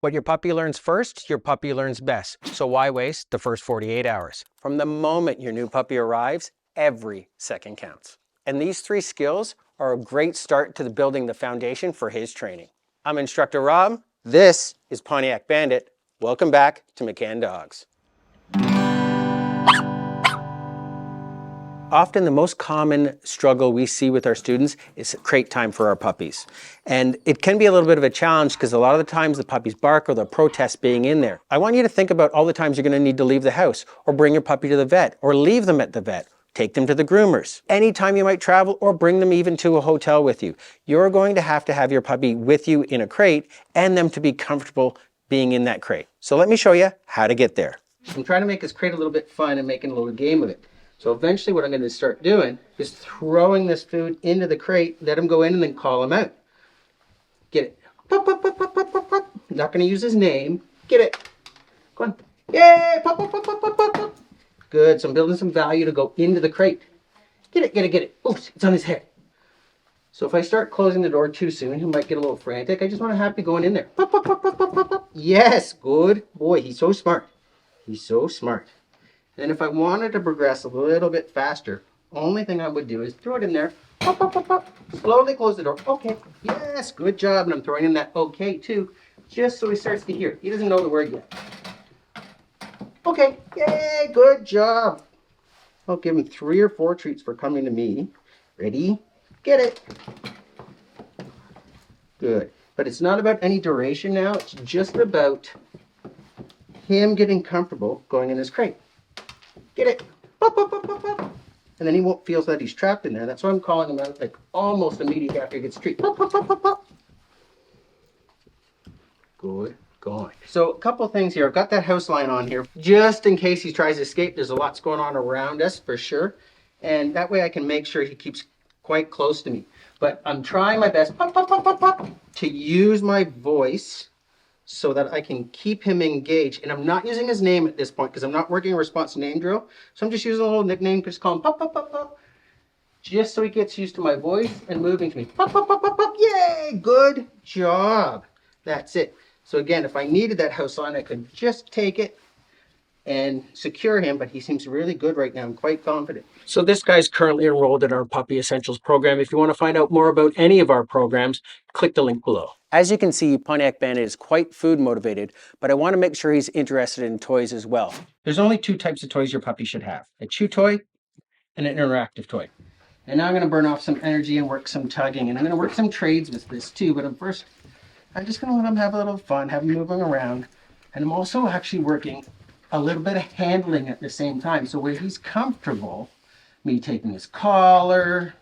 What your puppy learns first, your puppy learns best. So why waste the first 48 hours? From the moment your new puppy arrives, every second counts. And these 3 skills are a great start to building the foundation for his training. I'm Instructor Rob. This is Pontiac Bandit. Welcome back to McCann Dogs. Often the most common struggle we see with our students is crate time for our puppies. And it can be a little bit of a challenge because a lot of the times the puppies bark or they'll protest being in there. I want you to think about all the times you're going to need to leave the house or bring your puppy to the vet or leave them at the vet. Take them to the groomers. Anytime you might travel or bring them even to a hotel with you, you're going to have your puppy with you in a crate and them to be comfortable being in that crate. So let me show you how to get there. I'm trying to make this crate a little bit fun and making a little game of it. So eventually what I'm going to start doing is throwing this food into the crate, let him go in and then call him out. Get it. Pop, pop, pop, pop, pop, pop, pop. Not going to use his name. Get it. Go on. Yay! Pop, pop, pop, pop, pop, pop, pop. Good. So I'm building some value to go into the crate. Get it, get it, get it. Oops, it's on his head. So if I start closing the door too soon, he might get a little frantic. I just want to have to go in there. Pop, pop, pop, pop, pop, pop, pop. Yes, good boy. He's so smart. He's so smart. And if I wanted to progress a little bit faster, only thing I would do is throw it in there, pop, pop, pop, pop, slowly close the door. Okay, yes, good job. And I'm throwing in that okay too, just so he starts to hear. He doesn't know the word yet. Okay, yay, good job. I'll give him 3 or 4 treats for coming to me. Ready? Get it. Good. But it's not about any duration now. It's just about him getting comfortable going in his crate. Get it. Pop, pop, pop, pop, pop. And then he won't feel that he's trapped in there. That's why I'm calling him out like almost immediately after he gets a treat. Pop, pop, pop, pop, pop. Good going. So a couple things here. I've got that house line on here just in case he tries to escape. There's a lot going on around us for sure. And that way I can make sure he keeps quite close to me. But I'm trying my best pop, pop, pop, pop, pop, to use my voice so that I can keep him engaged. And I'm not using his name at this point because I'm not working a response name drill. So I'm just using a little nickname, just call him pop, pop, pop, pop. Just so he gets used to my voice and moving to me. Pop, pop, pop, pop, pop. Yay, good job. That's it. So again, if I needed that house line, I could just take it and secure him, but he seems really good right now. I'm quite confident. So this guy's currently enrolled in our Puppy Essentials program. If you want to find out more about any of our programs, click the link below. As you can see, Pontiac Bandit is quite food motivated, but I want to make sure he's interested in toys as well. There's only 2 types of toys your puppy should have: a chew toy and an interactive toy. And now I'm going to burn off some energy and work some tugging, and I'm going to work some trades with this too, but I'm just going to let him have a little fun, have him moving around, and I'm also actually working a little bit of handling at the same time. So where he's comfortable, me taking his collar,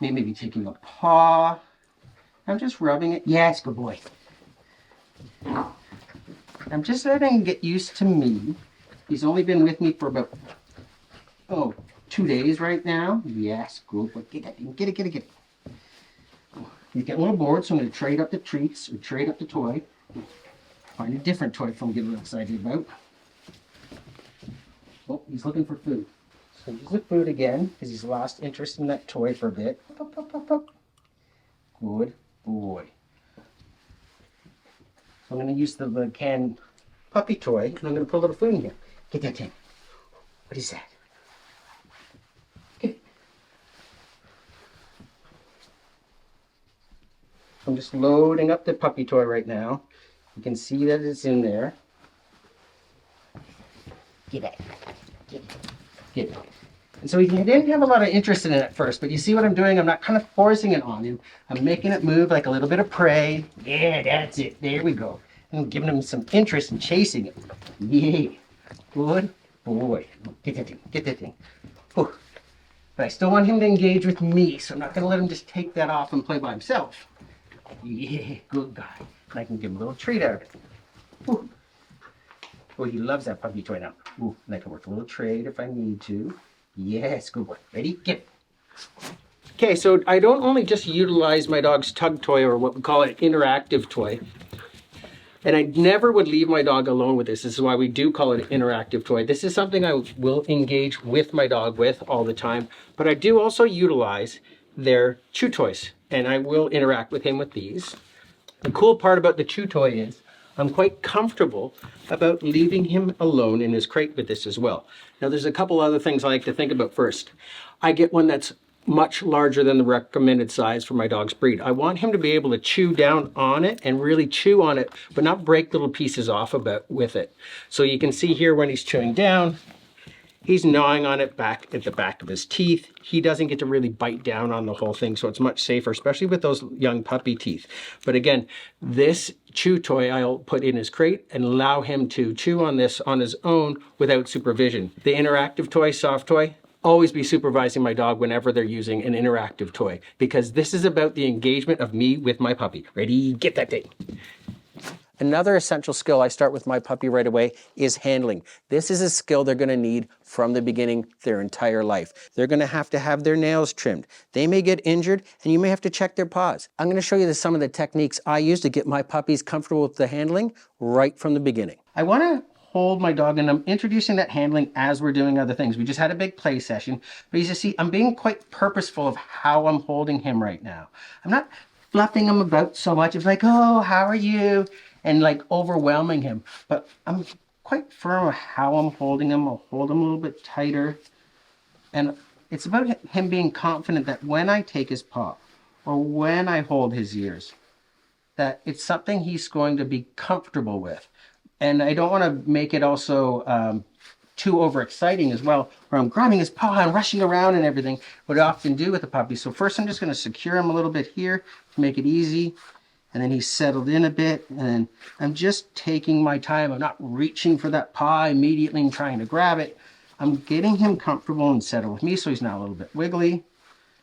me maybe taking a paw, I'm just rubbing it. Yes, good boy. I'm just letting him get used to me. He's only been with me for about, 2 days right now. Yes, good boy. Get it, get it, get it, get it. He's getting a little bored, so I'm going to trade up the treats or trade up the toy. Find a different toy for him to get a little excited about. Oh, he's looking for food. So use the food again because he's lost interest in that toy for a bit. Pop, pop, pop, pop. Good boy. So I'm going to use the canned puppy toy and I'm going to put a little food in here. Get that thing. What is that? Get it. I'm just loading up the puppy toy right now. You can see that it's in there. Get it. Get it. Get it. And so he didn't have a lot of interest in it at first, but you see what I'm doing? I'm not kind of forcing it on him. I'm making it move like a little bit of prey. Yeah, that's it. There we go. And I'm giving him some interest in chasing it. Yeah. Good boy. Get that thing. Get that thing. Whew. But I still want him to engage with me, so I'm not going to let him just take that off and play by himself. Yeah, good guy. And I can give him a little treat out of it. Whew. Oh, he loves that puppy toy now. Ooh, and I can work a little trade if I need to. Yes, good boy. Ready? Get it. Okay, so I don't only just utilize my dog's tug toy, or what we call an interactive toy. And I never would leave my dog alone with this. This is why we do call it an interactive toy. This is something I will engage with my dog with all the time. But I do also utilize their chew toys. And I will interact with him with these. The cool part about the chew toy is I'm quite comfortable about leaving him alone in his crate with this as well. Now there's a couple other things I like to think about first. I get one that's much larger than the recommended size for my dog's breed. I want him to be able to chew down on it and really chew on it, but not break little pieces off with it. So you can see here when he's chewing down, he's gnawing on it back at the back of his teeth. He doesn't get to really bite down on the whole thing, so it's much safer, especially with those young puppy teeth. But again, this chew toy I'll put in his crate and allow him to chew on this on his own without supervision. The interactive toy, soft toy, always be supervising my dog whenever they're using an interactive toy, because this is about the engagement of me with my puppy. Ready, get that thing. Another essential skill I start with my puppy right away is handling. This is a skill they're going to need from the beginning their entire life. They're going to have their nails trimmed. They may get injured and you may have to check their paws. I'm going to show you some of the techniques I use to get my puppies comfortable with the handling right from the beginning. I want to hold my dog, and I'm introducing that handling as we're doing other things. We just had a big play session, but you see, I'm being quite purposeful of how I'm holding him right now. I'm not fluffing him about so much. It's like, oh, how are you? And like overwhelming him. But I'm quite firm of how I'm holding him. I'll hold him a little bit tighter. And it's about him being confident that when I take his paw or when I hold his ears, that it's something he's going to be comfortable with. And I don't want to make it also too overexciting as well, where I'm grabbing his paw and rushing around and everything, what I often do with the puppy. So first I'm just going to secure him a little bit here to make it easy. And then he's settled in a bit. And then I'm just taking my time. I'm not reaching for that paw immediately and trying to grab it. I'm getting him comfortable and settled with me so he's not a little bit wiggly.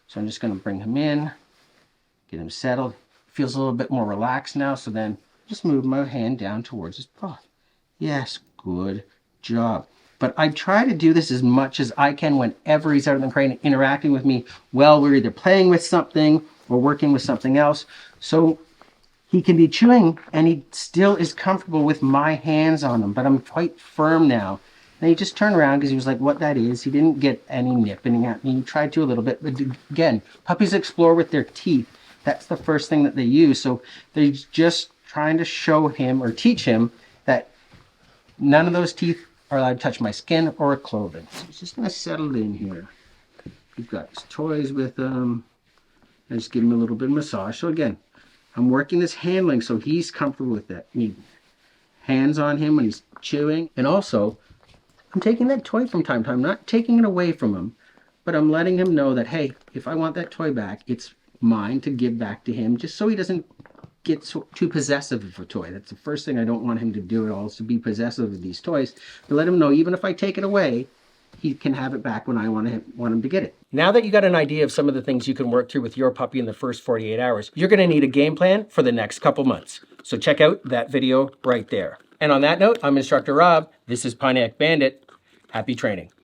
So I'm just going to bring him in, get him settled. Feels a little bit more relaxed now. So then just move my hand down towards his paw. Yes, good job. But I try to do this as much as I can whenever he's out in the crate and interacting with me. Well, we're either playing with something or working with something else. So he can be chewing and he still is comfortable with my hands on him, but I'm quite firm now. And he just turned around because he was like, what that is. He didn't get any nipping at me. He tried to a little bit, but again, puppies explore with their teeth. That's the first thing that they use. So they're just trying to show him or teach him that none of those teeth are allowed to touch my skin or clothing. So he's just going to settle in here. We've got his toys with him. I just give him a little bit of massage. So again, I'm working this handling so he's comfortable with that. I need hands on him when he's chewing. And also, I'm taking that toy from time to time. I'm not taking it away from him, but I'm letting him know that, hey, if I want that toy back, it's mine to give back to him, just so he doesn't get too possessive of a toy. That's the first thing I don't want him to do at all, is to be possessive of these toys. But let him know, even if I take it away, he can have it back when I want him to get it. Now that you got an idea of some of the things you can work through with your puppy in the first 48 hours, you're going to need a game plan for the next couple months. So check out that video right there. And on that note, I'm Instructor Rob. This is Pontiac Bandit. Happy training.